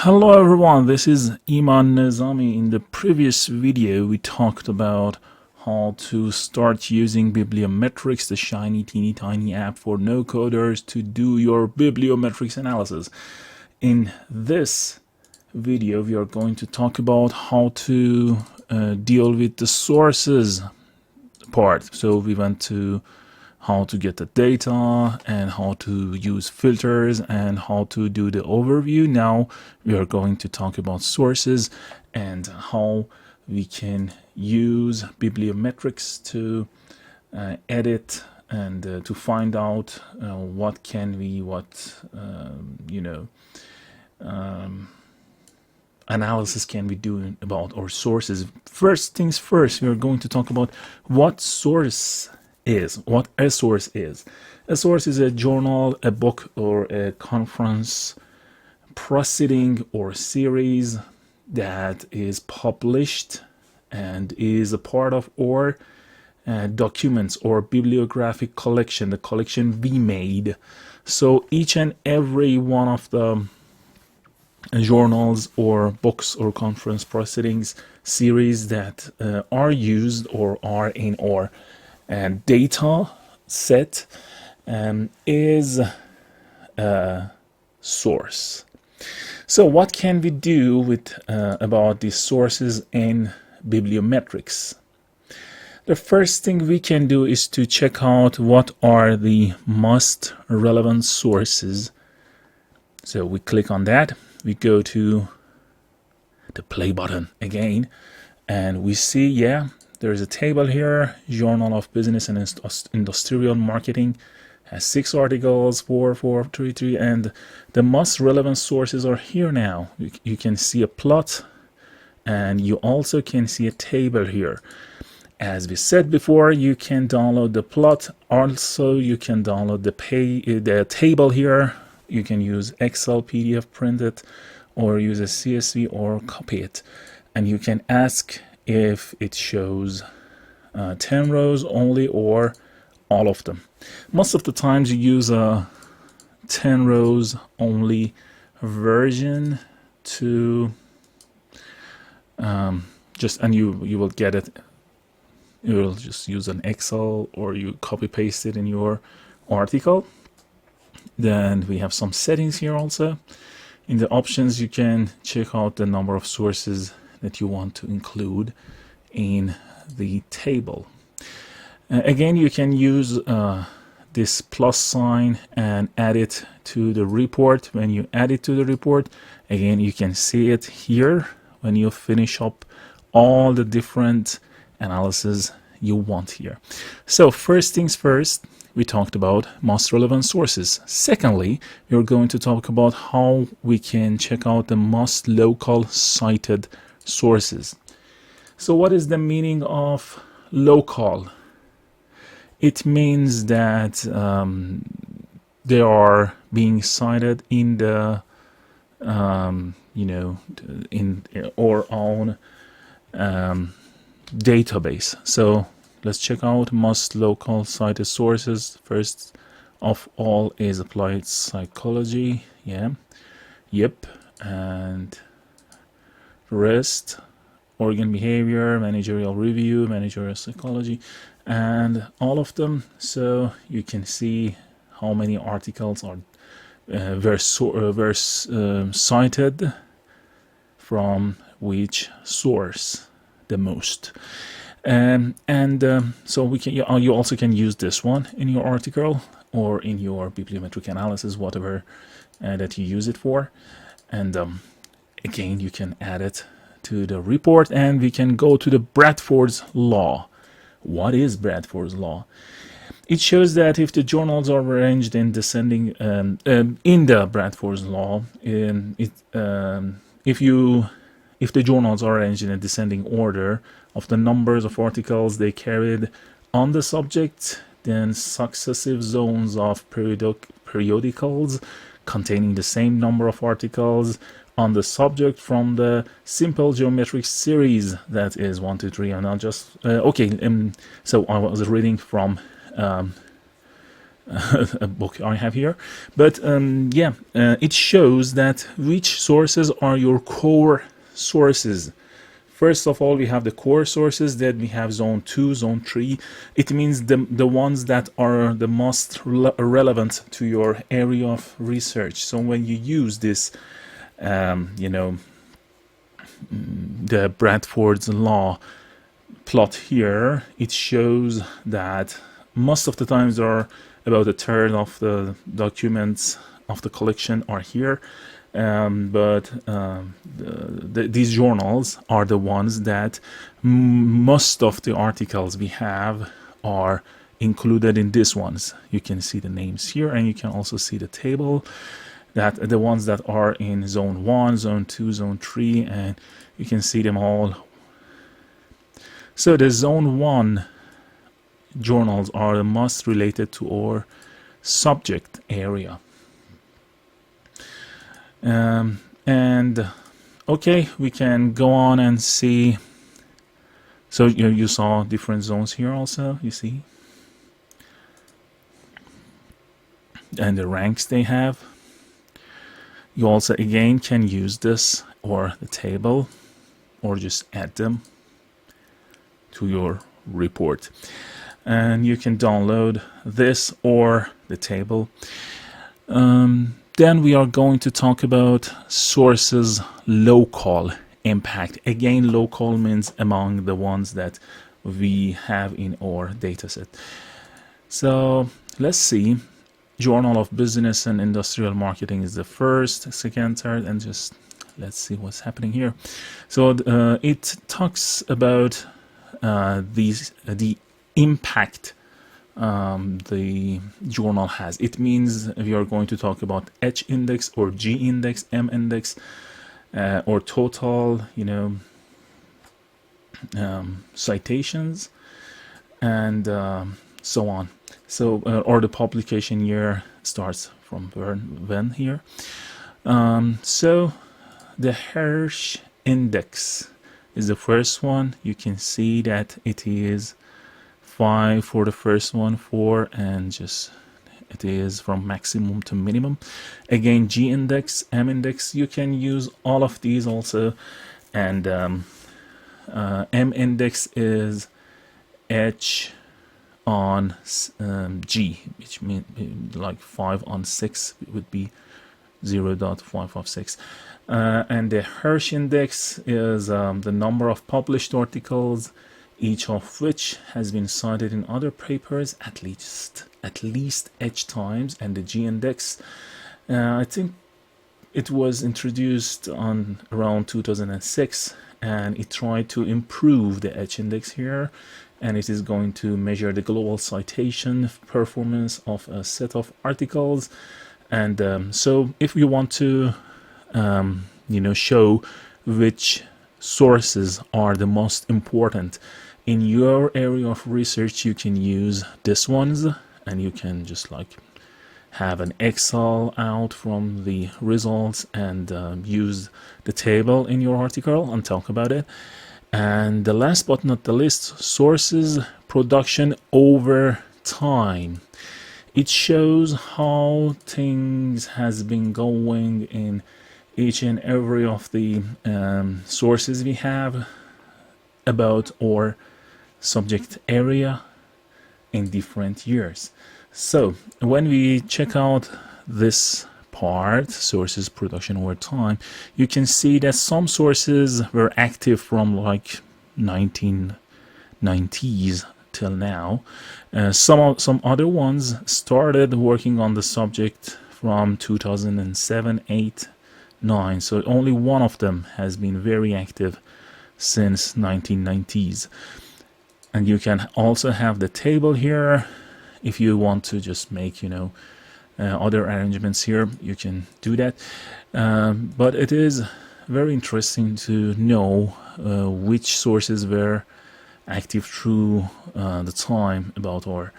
Hello everyone, this is Iman Nizami. In the previous video we talked about how to start using Bibliometrics, the shiny teeny tiny app for no coders, to do your bibliometrics analysis. In this video we are going to talk about how to deal with the sources part. So we went to how to get the data and how to use filters and how to do the overview. Now we are going to talk about sources and how we can use bibliometrics to edit and to find out what analysis can we do about our sources. First things first, we are going to talk about what what a source is. A source is a journal, a book, or a conference proceeding or series that is published and is a part of our documents or bibliographic collection, the collection we made. So each and every one of the journals or books or conference proceedings series that are used or are in our data set is a source. So what can we do with about these sources in bibliometrics? The first thing we can do is to check out what are the most relevant sources. So we click on that, we go to the play button again, and we see, there is a table here, Journal of Business and Industrial Marketing, has 6 articles, 4, 3, 3, and the most relevant sources are here now. You can see a plot, and you also can see a table here. As we said before, you can download the plot. Also, you can download the table here. You can use Excel, PDF, print it, or use a CSV or copy it. And you can ask if it shows 10 rows only or all of them. Most of the times you use a 10 rows only version to and you will get it. You will just use an Excel or you copy paste it in your article. Then we have some settings here also. In the options you can check out the number of sources that you want to include in the table. Again, you can use this plus sign and add it to the report. When you add it to the report, again, you can see it here when you finish up all the different analysis you want here. So first things first, we talked about most relevant sources. Secondly, we're going to talk about how we can check out the most local cited sources. So what is the meaning of local? It means that they are being cited in the in our own database. So let's check out most local cited sources. First of all is applied psychology, and rest, organ behavior, managerial review, managerial psychology, and all of them. So you can see how many articles are were cited from which source the most. So we can. You also can use this one in your article or in your bibliometric analysis, whatever that you use it for. And again, you can add it to the report, and we can go to the Bradford's Law. What is Bradford's Law? It shows that if the journals are arranged in descending in the Bradford's Law, if the journals are arranged in a descending order of the numbers of articles they carried on the subject, then successive zones of periodicals containing the same number of articles on the subject from the simple geometric series that is 1, 2, 3, and I'll just so I was reading from a book I have here. But yeah, it shows that which sources are your core sources. First of all, we have the core sources, then we have zone 2, zone 3. It means the ones that are the most relevant to your area of research. So when you use this, you know, the Bradford's law plot here, it shows that most of the times there are about a third of the documents of the collection are here. These journals are the ones that most of the articles we have are included in these ones. You can see the names here, and you can also see the table that the ones that are in zone 1, zone 2, zone 3, and you can see them all. So the zone 1 journals are the most related to our subject area. And okay, we can go on and see. So you saw different zones here also, you see, and the ranks they have. You also again can use this or the table, or just add them to your report, and you can download this or the table. Then we are going to talk about sources local impact. Again, local means among the ones that we have in our dataset. So let's see. Journal of Business and Industrial Marketing is the first, second, third, and just let's see what's happening here. So it talks about the impact the journal has. It means we are going to talk about H index or G index, M index, or total, you know, citations, and so on. So or the publication year starts from when here. So the Hirsch index is the first one. You can see that it is 5 for the first one, 4, and just it is from maximum to minimum. Again, G index, M index, you can use all of these also, and M index is H on G, which means like 5 on 6 would be 0.556. And the Hirsch index is the number of published articles, each of which has been cited in other papers at least H times. And the G index, I think it was introduced on around 2006, and it tried to improve the H index here, and it is going to measure the global citation performance of a set of articles. And so if you want to you know, show which sources are the most important in your area of research, you can use this ones, and you can just like have an Excel out from the results and use the table in your article and talk about it. And the last but not the least, sources production over time. It shows how things has been going in each and every of the sources we have about our subject area in different years. So when we check out this part, sources production over time, you can see that some sources were active from like 1990s till now. Some other ones started working on the subject from 2007, 8, 9. So only one of them has been very active since 1990s. And you can also have the table here. If you want to just make, you know, other arrangements here, you can do that. But it is very interesting to know which sources were active through the time about our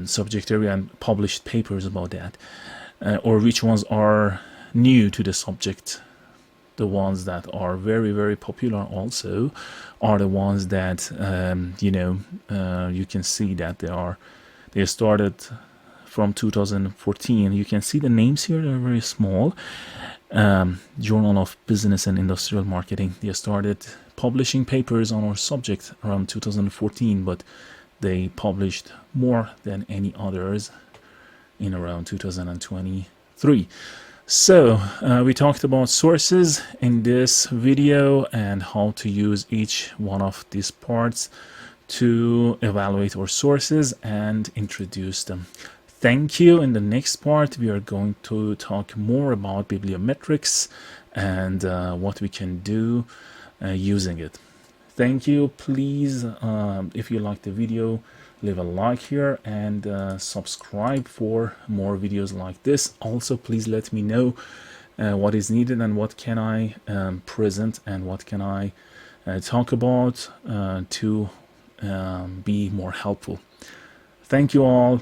subject area and published papers about that, or which ones are new to the subject. The ones that are very, very popular also are the ones that you know, you can see that they started from 2014. You can see the names here, they're very small. Journal of Business and Industrial Marketing. They started publishing papers on our subject around 2014, but they published more than any others in around 2023. So we talked about sources in this video and how to use each one of these parts to evaluate our sources and introduce them. Thank you. In the next part, we are going to talk more about bibliometrics and what we can do using it. Thank you. Please, if you like the video, leave a like here and subscribe for more videos like this. Also, please let me know what is needed and what can I present and what can I talk about to be more helpful. Thank you all.